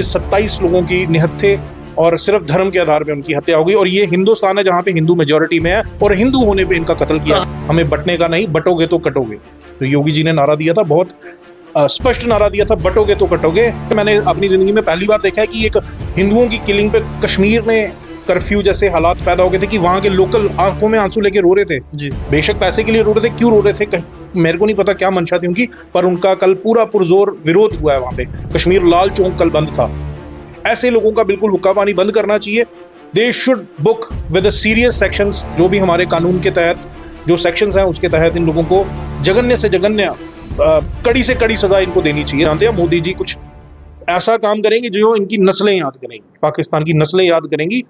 27 लोगों की निहत्थे और सिर्फ धर्म के आधार पे उनकी हत्या हो गई। और ये हिंदुस्तान है जहां पे हिंदू मेजोरिटी में है और हिंदू होने पे इनका कत्ल किया। हमें बटने का नहीं, बटोगे तो कटोगे। तो योगी जी ने नारा दिया था, बहुत स्पष्ट नारा दिया था, बटोगे तो कटोगे। मैंने अपनी जिंदगी में पहली बार देखा है कि एक हिंदुओं की किलिंग पे कश्मीर में कर्फ्यू जैसे हालात पैदा हो गए थे कि वहां के लोकल आंखों में आंसू लेके रो रहे थे जी। बेशक पैसे के लिए रो रहे थे, क्यों रो रहे थे मेरे को नहीं पता क्या मंशा थी उनकी, पर उनका कल पूरा पुरजोर विरोध हुआ है वहां पे। कश्मीर लाल चौक कल बंद था। ऐसे लोगों का बिल्कुल हुक्का पानी बंद करना चाहिए। They should book with serious sections, जो भी हमारे कानून के तहत जो सेक्शंस हैं उसके तहत इन लोगों को जघन्य से जघन्य कड़ी से कड़ी सजा इनको देनी चाहिए। जानते हैं मोदी जी कुछ ऐसा काम करेंगे जो इनकी नस्लें याद करेंगी, पाकिस्तान की नस्लें याद करेंगी।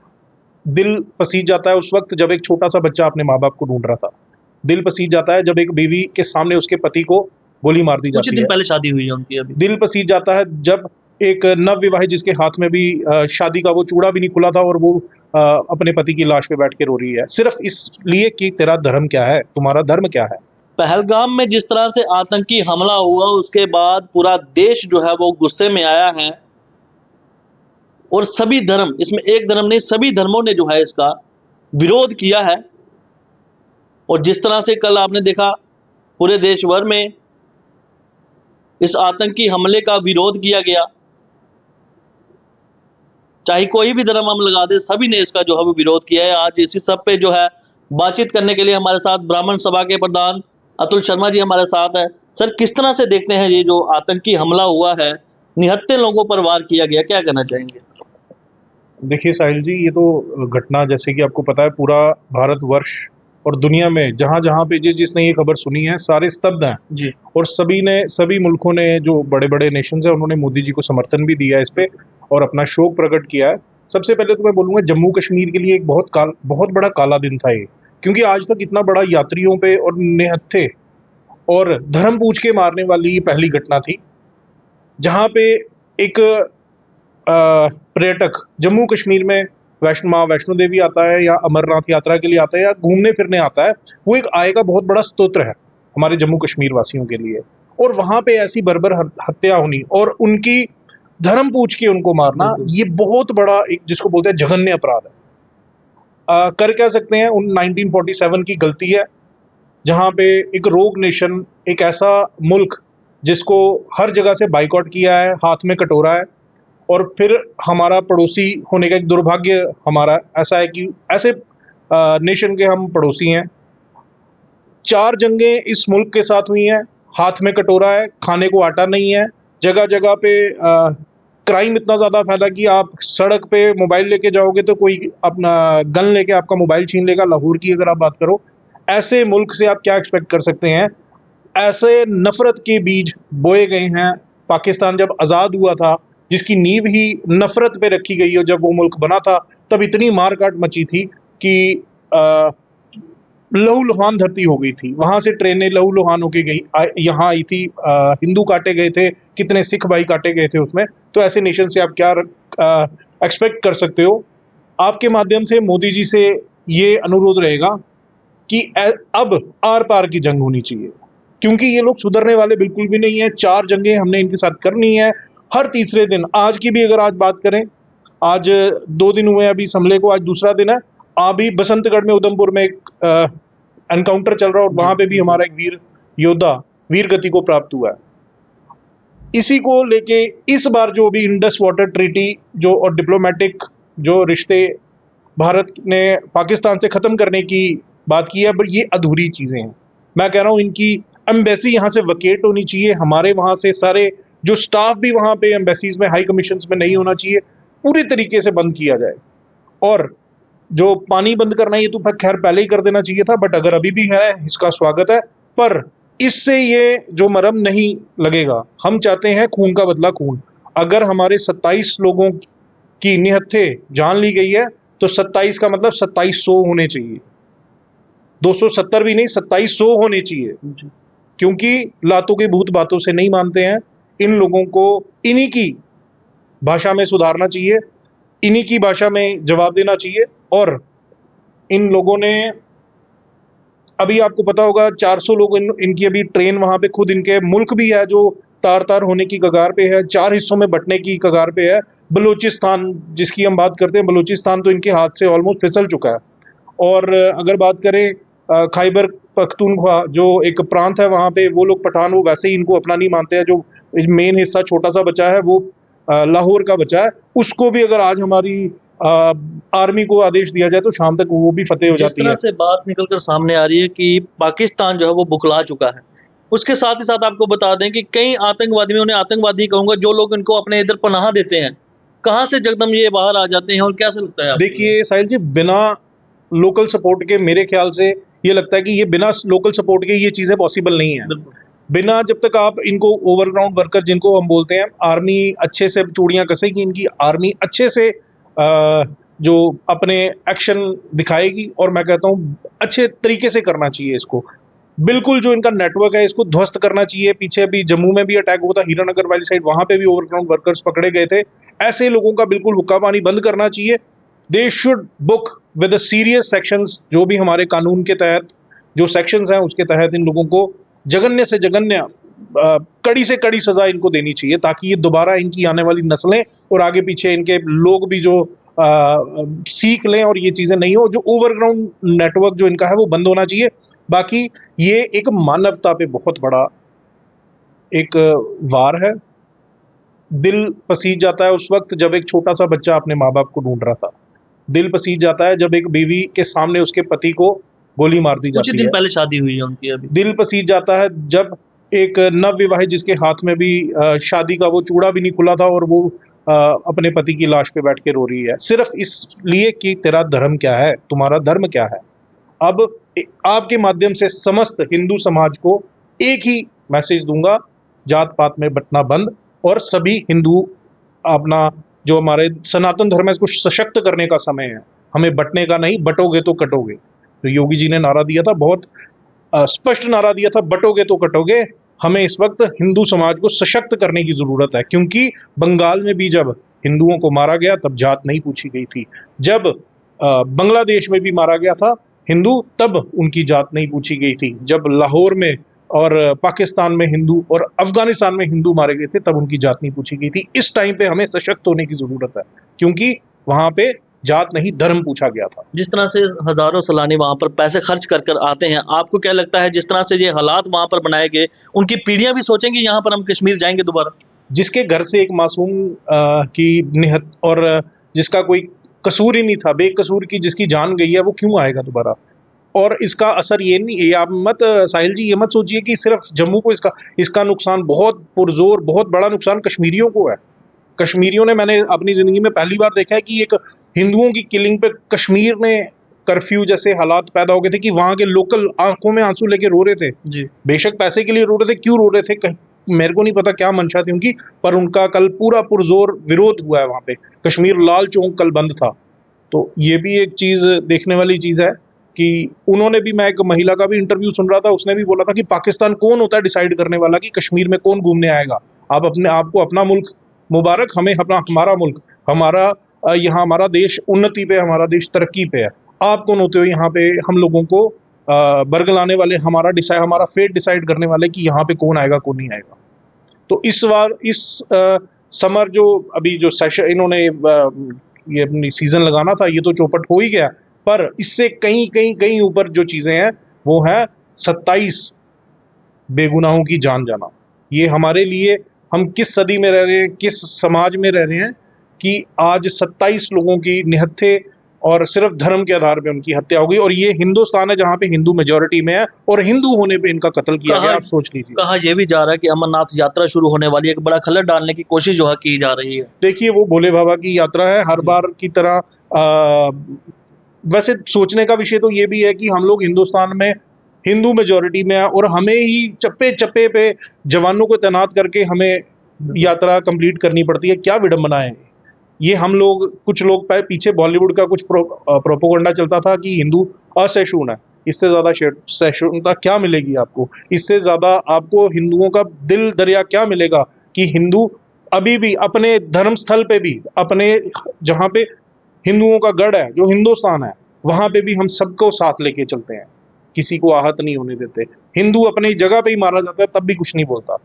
दिल पसीज जाता है उस वक्त जब एक छोटा सा बच्चा अपने माँ बाप को ढूंढ रहा था। दिल पसीज जाता है जब एक बीवी के सामने उसके पति को गोली मार दी जाती है। कुछ दिन पहले शादी हुई है उनकी अभी। दिल पसीज जाता है जब एक नव विवाहित जिसके हाथ में भी शादी का वो चूड़ा भी नहीं खुला था और वो अपने पति की लाश पे बैठ के रो रही है, सिर्फ इसलिए कि तेरा धर्म क्या है, तुम्हारा धर्म क्या है। पहलगाम में जिस तरह से आतंकी हमला हुआ उसके बाद पूरा देश जो है वो गुस्से में आया है और सभी धर्म, इसमें एक धर्म नहीं सभी धर्मों ने जो है इसका विरोध किया है। और जिस तरह से कल आपने देखा पूरे देश भर में इस आतंकी हमले का विरोध किया गया, चाहे कोई भी धर्म हम लगा दे, सभी ने इसका जो है वो विरोध किया है। आज इसी सब पे जो है बातचीत करने के लिए हमारे साथ ब्राह्मण सभा के प्रधान अतुल शर्मा जी हमारे साथ है। सर, किस तरह से देखते हैं ये जो आतंकी हमला हुआ है, निहत्थे लोगों पर वार किया गया, क्या कहना चाहेंगे? देखिए साहिल जी, ये तो घटना जैसे कि आपको पता है पूरा भारतवर्ष और दुनिया में जहां जहां पे जिसने ये खबर सुनी है सारे स्तब्ध हैं जी। और सभी मुल्कों ने, जो बड़े बड़े नेशंस हैं, उन्होंने मोदी जी को समर्थन भी दिया है इस पे और अपना शोक प्रकट किया है। सबसे पहले तो मैं बोलूंगा जम्मू कश्मीर के लिए एक बहुत बड़ा काला दिन था ये, क्योंकि आज तक इतना बड़ा यात्रियों पे और निहत्थे और धर्म पूछ के मारने वाली ये पहली घटना थी, जहां पे एक पर्यटक जम्मू कश्मीर में माँ वैष्णो देवी आता है या अमरनाथ यात्रा के लिए आता है या घूमने फिरने आता है, वो एक आय का बहुत बड़ा स्रोत है हमारे जम्मू कश्मीर वासियों के लिए। और वहां पे ऐसी बर्बर हत्या होनी और उनकी धर्म पूछ के उनको मारना, ये बहुत बड़ा एक जिसको बोलते हैं जघन्य अपराध है। कर क्या सकते हैं, 1947 की गलती है जहां पे एक रोग नेशन, एक ऐसा मुल्क जिसको हर जगह से बाइकआउट किया है, हाथ में कटोरा है, और फिर हमारा पड़ोसी होने का एक दुर्भाग्य हमारा ऐसा है कि ऐसे नेशन के हम पड़ोसी हैं। 4 जंगें इस मुल्क के साथ हुई हैं, हाथ में कटोरा है, खाने को आटा नहीं है, जगह जगह पे क्राइम इतना ज़्यादा फैला कि आप सड़क पे मोबाइल लेके जाओगे तो कोई अपना गन लेके आपका मोबाइल छीन लेगा। लाहौर की अगर आप बात करो, ऐसे मुल्क से आप क्या एक्सपेक्ट कर सकते हैं। ऐसे नफरत के बीज बोए गए हैं। पाकिस्तान जब आज़ाद हुआ था, जिसकी नींव ही नफरत पे रखी गई है, जब वो मुल्क बना था तब इतनी मारकाट मची थी कि लहूलुहान धरती हो गई थी। वहां से ट्रेनें लहूलुहान होके गई, यहाँ आई थी, हिंदू काटे गए थे, कितने सिख भाई काटे गए थे उसमें। तो ऐसे नेशन से आप क्या एक्सपेक्ट कर सकते हो। आपके माध्यम से मोदी जी से ये अनुरोध रहेगा कि अब आर पार की जंग होनी चाहिए, क्योंकि ये लोग सुधरने वाले बिल्कुल भी नहीं है। 4 जंगें हमने इनके साथ करनी है। हर तीसरे दिन, आज की भी अगर आज बात करें, आज 2 दिन हुए अभी इस हमले को, आज दूसरा दिन है। अभी बसंतगढ़ में, उधमपुर में एक एनकाउंटर चल रहा है और वहां पे भी हमारा एक वीर योद्धा वीर गति को प्राप्त हुआ है। इसी को लेके इस बार जो भी इंडस वाटर ट्रीटी जो और डिप्लोमेटिक जो रिश्ते भारत ने पाकिस्तान से खत्म करने की बात की है, बट ये अधूरी चीजें हैं। मैं कह रहा हूँ इनकी एम्बेसी यहाँ से वकेट होनी चाहिए। हमारे वहाँ से सारे जो स्टाफ भी वहाँ पे एम्बेसीज में, हाई कमीशंस में नहीं होना चाहिए, पूरी तरीके से बंद किया जाए। और जो पानी बंद करना, ये तो खैर पहले ही कर देना चाहिए था, बट अगर अभी भी है इसका स्वागत है, पर इससे ये जो मरहम नहीं लगेगा। हम चाहते हैं खून का बदला खून। अगर हमारे 27 लोगों की निहत्थे जान ली गई है तो 27 का मतलब 2700 होने चाहिए, 270 भी नहीं, 2700 होने चाहिए। क्योंकि लातों के भूत बातों से नहीं मानते हैं। इन लोगों को इन्हीं की भाषा में सुधारना चाहिए, इन्हीं की भाषा में जवाब देना चाहिए। और इन लोगों ने, अभी आपको पता होगा 400 लोग इनकी अभी ट्रेन वहां पे, खुद इनके मुल्क भी है जो तार तार होने की कगार पे है, 4 हिस्सों में बंटने की कगार पे है। बलूचिस्तान जिसकी हम बात करते हैं, बलूचिस्तान तो इनके हाथ से ऑलमोस्ट फिसल चुका है। और अगर बात करें खैबर पख्तूनख्वा जो एक प्रांत है, वहाँ पे वो लोग पठान वो वैसे ही इनको अपना नहीं मानते हैं। जो मेन हिस्सा छोटा सा बचा है वो लाहौर का बचा है, उसको भी अगर आज हमारी आर्मी को आदेश दिया जाए तो शाम तक वो भी फतेह हो जिस जाती तरह है। से बात निकलकर सामने आ रही है कि पाकिस्तान जो है वो बुखला चुका है, उसके साथ ही साथ आपको बता दें कि कई आतंकवादी, मैं उन्हें आतंकवादी कहूंगा, जो लोग इनको अपने इधर पनाह देते हैं, कहाँ से जगदम ये बाहर आ जाते हैं और क्या से लगता है आपको? देखिए साहिल जी, बिना लोकल सपोर्ट के मेरे ख्याल से ये लगता है कि ये बिना लोकल सपोर्ट के ये चीज़ें पॉसिबल नहीं है। बिल्कुल। बिना जब तक आप इनको ओवरग्राउंड वर्कर जिनको हम बोलते हैं, आर्मी अच्छे से चूड़ियाँ कसेगी, इनकी आर्मी अच्छे से जो अपने एक्शन दिखाएगी, और मैं कहता हूँ अच्छे तरीके से करना चाहिए इसको। बिल्कुल जो इनका नेटवर्क है इसको ध्वस्त करना चाहिए। पीछे अभी जम्मू में भी अटैक हुआ था, हीरानगर वाली साइड, वहाँ पे भी ओवरग्राउंड वर्कर्स पकड़े गए थे। ऐसे लोगों का बिल्कुल हुक्का पानी बंद करना चाहिए। They should book with the serious sections, जो भी हमारे कानून के तहत जो सेक्शंस हैं उसके तहत इन लोगों को जघन्य से जघन्य कड़ी से कड़ी सजा इनको देनी चाहिए, ताकि ये दोबारा इनकी आने वाली नस्लें और आगे पीछे इनके लोग भी जो सीख लें और ये चीज़ें नहीं हो। जो ओवरग्राउंड नेटवर्क जो इनका है वो बंद होना चाहिए। बाकी ये एक मानवता पे बहुत बड़ा एक वार है। दिल पसीज जाता है उस वक्त जब एक छोटा सा बच्चा अपने माँ बाप को ढूंढ रहा था। दिल पसीज जाता है जब एक बीवी के सामने उसके पति को गोली मार दी कुछ ही जाती दिन है। पहले शादी हुई है उनकी अभी। दिल पसीज जाता है जब एक नवविवाहित जिसके हाथ में भी शादी का वो चूड़ा भी नहीं खुला था और वो अपने पति की लाश पे बैठ के रो रही है, सिर्फ इसलिए कि तेरा धर्म क्या है, तुम्हारा धर्म क्या है। अब आपके माध्यम से समस्त हिंदू समाज को एक ही मैसेज दूंगा, जात पात में बंटना बंद, और सभी हिंदू अपना जो हमारे सनातन धर्म है इसको सशक्त करने का समय है। हमें बंटने का नहीं, बटोगे तो कटोगे। तो योगी जी ने नारा दिया था, बहुत स्पष्ट नारा दिया था, बटोगे तो कटोगे। हमें इस वक्त हिंदू समाज को सशक्त करने की जरूरत है, क्योंकि बंगाल में भी जब हिंदुओं को मारा गया तब जात नहीं पूछी गई थी। जब बांग्लादेश में भी मारा गया था हिंदू, तब उनकी जात नहीं पूछी गई थी। जब लाहौर में और पाकिस्तान में हिंदू और अफगानिस्तान में हिंदू मारे गए थे तब उनकी जात नहीं पूछी गई थी। इस टाइम पे हमें सशक्त होने की जरूरत है, क्योंकि वहां पे जात नहीं धर्म पूछा गया था। जिस तरह से हजारों सैलानी वहां पर पैसे खर्च कर कर आते हैं, आपको क्या लगता है जिस तरह से ये हालात वहां पर बनाए गए, उनकी पीढ़ियां भी सोचेंगी यहाँ पर हम कश्मीर जाएंगे दोबारा? जिसके घर से एक मासूम की निहत और जिसका कोई कसूर ही नहीं था, बेकसूर की जिसकी जान गई है, वो क्यों आएगा दोबारा? और इसका असर ये नहीं, ये आप मत साहिल जी ये मत सोचिए कि सिर्फ जम्मू को इसका नुकसान, बहुत पुरजोर बहुत बड़ा नुकसान कश्मीरियों को है। कश्मीरियों ने, मैंने अपनी ज़िंदगी में पहली बार देखा है कि एक हिंदुओं की किलिंग पे कश्मीर में कर्फ्यू जैसे हालात पैदा हो गए थे कि वहाँ के लोकल आंखों में आंसू लेके रो रहे थे। जी। बेशक पैसे के लिए रो रहे थे, क्यों रो रहे थे मेरे को नहीं पता क्या मंशा थी उनकी, पर उनका कल पूरा पुरजोर विरोध हुआ है वहाँ पे। कश्मीर लाल चौक कल बंद था। तो ये भी एक चीज़ देखने वाली चीज़ है कि उन्होंने भी, मैं एक महिला का भी इंटरव्यू सुन रहा था, उसने भी बोला था कि पाकिस्तान कौन होता है डिसाइड करने वाला कि कश्मीर में कौन घूमने आएगा। आप अपने आपको अपना मुल्क मुबारक, हमें अपना हमारा मुल्क, हमारा यहाँ हमारा देश उन्नति पे, हमारा देश तरक्की पे है। आप कौन होते हो यहाँ पे हम लोगों को बरगलाने वाले, हमारा फेट डिसाइड करने वाले कि यहाँ पे कौन आएगा कौन नहीं आएगा। तो इस बार इस समर जो अभी जो सेशन इन्होंने ये अपनी सीजन लगाना था, ये तो चौपट हो ही गया, पर इससे कहीं कहीं कहीं ऊपर जो चीज़ें हैं वो है 27 बेगुनाहों की जान जाना। ये हमारे लिए, हम किस सदी में रह रहे हैं, किस समाज में रह रहे हैं कि आज 27 लोगों की निहत्थे और सिर्फ धर्म के आधार पे उनकी हत्या हो गई। और ये हिंदुस्तान है जहाँ पे हिंदू मेजोरिटी में है और हिंदू होने पे इनका कत्ल किया गया। आप सोच लीजिए। कहा यह भी जा रहा है कि अमरनाथ यात्रा शुरू होने वाली है, एक बड़ा खलल डालने की कोशिश जो है की जा रही है। देखिए वो भोले बाबा की यात्रा है, हर बार की तरह। वैसे सोचने का विषय तो ये भी है कि हम लोग हिंदुस्तान में हिंदू मेजोरिटी में है और हमें ही चप्पे चप्पे पे जवानों को तैनात करके हमें यात्रा कंप्लीट करनी पड़ती है। क्या विडंबना है ये। हम लोग, कुछ लोग पीछे बॉलीवुड का कुछ प्रोपोगंडा चलता था कि हिंदू असहिष्णु है। इससे ज़्यादा सहिष्णुता क्या मिलेगी आपको? इससे ज़्यादा आपको हिंदुओं का दिल दरिया क्या मिलेगा कि हिंदू अभी भी अपने धर्म स्थल पे भी, अपने जहाँ पे हिंदुओं का गढ़ है जो हिंदुस्तान है, वहाँ पे भी हम सबको साथ लेके चलते हैं, किसी को आहत नहीं होने देते। हिंदू अपनी जगह पे ही मारा जाता है तब भी कुछ नहीं बोलता।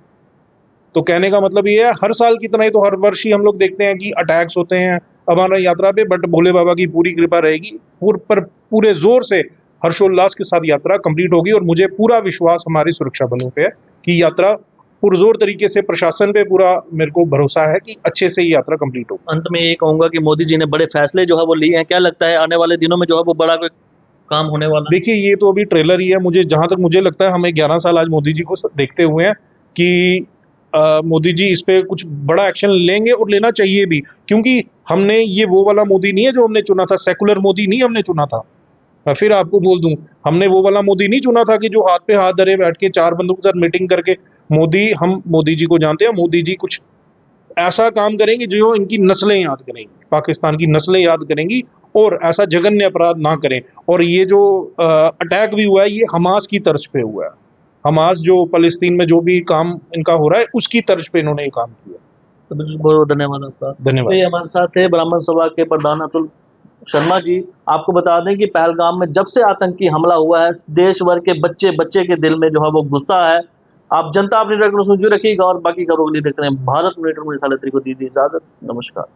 तो कहने का मतलब ये है, हर साल की तरह ही तो हर वर्ष ही हम लोग देखते हैं कि अटैक्स होते हैं अमरनाथ यात्रा पे, बट भोले बाबा की पूरी कृपा रहेगी, पर पूरे जोर से हर्षोल्लास के साथ यात्रा कंप्लीट होगी। और मुझे पूरा विश्वास हमारे सुरक्षा बलों पे है कि यात्रा पुरजोर तरीके से, प्रशासन पे पूरा मेरे को भरोसा है कि अच्छे से ये यात्रा कंप्लीट होगी। अंत में ये कहूंगा कि मोदी जी ने बड़े फैसले जो है वो लिए हैं, क्या लगता है आने वाले दिनों में जो है वो बड़ा कोई काम होने वाला है? देखिए, ये तो अभी ट्रेलर ही है। मुझे जहां तक मुझे लगता है, हमें 11 साल आज मोदी जी को देखते हुए हैं कि मोदी जी इस पे कुछ बड़ा एक्शन लेंगे और लेना चाहिए भी, क्योंकि हमने ये वो वाला मोदी नहीं है जो हमने चुना था, सेकुलर मोदी नहीं हमने चुना था। मैं फिर आपको बोल दूं, हमने वो वाला मोदी नहीं चुना था कि जो हाथ पे हाथ धरे बैठ के चार बंदों के साथ मीटिंग करके। हम मोदी जी को जानते हैं, मोदी जी कुछ ऐसा काम करेंगे जो इनकी नस्लें याद करेंगी, पाकिस्तान की नस्लें याद करेंगी, और ऐसा जघन्य अपराध ना करें। और ये जो अटैक भी हुआ है, ये हमास की तर्ज पे हुआ है। हमास जो फलस्तीन में जो भी काम इनका हो रहा है, उसकी तर्ज पे इन्होंने ये काम किया। तो बिल्कुल, बहुत बहुत धन्यवाद आपका। धन्यवाद। तो ये हमारे साथ थे ब्राह्मण सभा के प्रधान अतुल शर्मा जी। आपको बता दें कि पहलगाम में जब से आतंकी हमला हुआ है, देश भर के बच्चे बच्चे के दिल में जो है वो गुस्सा है। आप जनता अपनी रखिएगा और बाकी खबरों के लिए देखते रहे भारत मॉनिटर में। को दी इजाजत। नमस्कार।